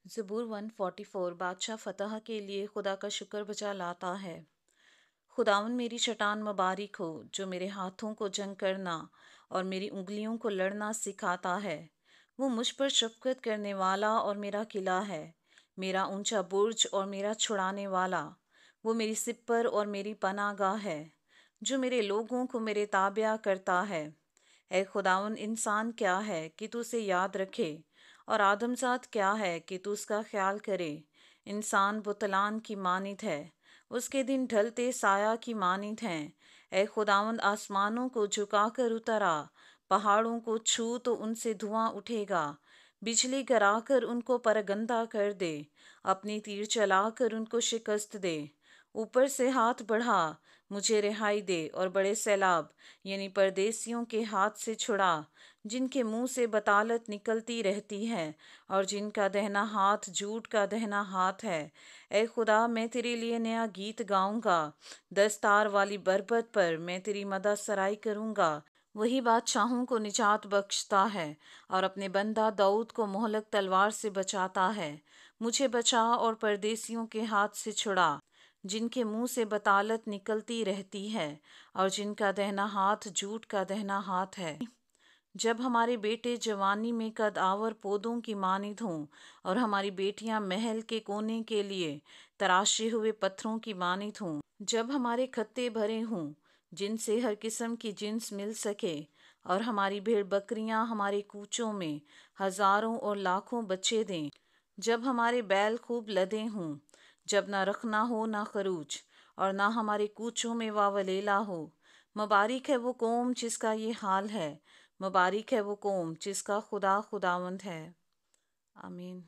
زبور 144 بادشاہ فتح کے لیے خدا کا شکر بجا لاتا ہے۔ خداوند میری چٹان مبارک ہو جو میرے ہاتھوں کو جنگ کرنا اور میری انگلیوں کو لڑنا سکھاتا ہے۔ وہ مجھ پر شفقت کرنے والا اور میرا قلعہ ہے، میرا اونچا برج اور میرا چھڑانے والا۔ وہ میری سپر اور میری پناہ گاہ ہے، جو میرے لوگوں کو میرے تابع کرتا ہے۔ اے خداوند، انسان کیا ہے کہ تو اسے یاد رکھے، اور آدم ذات کیا ہے کہ تو اس کا خیال کرے۔ انسان بتلان کی مانند ہے، اس کے دن ڈھلتے سایہ کی مانند ہیں۔ اے خداوند، آسمانوں کو جھکا کر اتر آ، پہاڑوں کو چھو تو ان سے دھواں اٹھے گا۔ بجلی گرا کر ان کو پرگندہ کر دے، اپنی تیر چلا کر ان کو شکست دے۔ اوپر سے ہاتھ بڑھا، مجھے رہائی دے، اور بڑے سیلاب یعنی پردیسیوں کے ہاتھ سے چھڑا، جن کے منہ سے بطالت نکلتی رہتی ہے اور جن کا دہنا ہاتھ جھوٹ کا دہنا ہاتھ ہے۔ اے خدا، میں تیرے لیے نیا گیت گاؤں گا، دستار والی بربت پر میں تیری مدح سرائی کروں گا۔ وہی بادشاہوں کو نجات بخشتا ہے اور اپنے بندہ داؤد کو مہلک تلوار سے بچاتا ہے۔ مجھے بچا اور پردیسیوں کے ہاتھ سے چھڑا، جن کے منہ سے بطالت نکلتی رہتی ہے اور جن کا دہنا ہاتھ جھوٹ کا دہنا ہاتھ ہے۔ جب ہمارے بیٹے جوانی میں قد آور پودوں کی مانند ہوں اور ہماری بیٹیاں محل کے کونے کے لیے تراشے ہوئے پتھروں کی مانند ہوں، جب ہمارے کھتے بھرے ہوں جن سے ہر قسم کی جنس مل سکے، اور ہماری بھیڑ بکریاں ہمارے کوچوں میں ہزاروں اور لاکھوں بچے دیں، جب ہمارے بیل خوب لدے ہوں، جب نہ رخنا ہو نہ خروج، اور نہ ہمارے کوچوں میں واولیلا ہو۔ مبارک ہے وہ قوم جس کا یہ حال ہے، مبارک ہے وہ قوم جس کا خدا خداوند ہے۔ آمین۔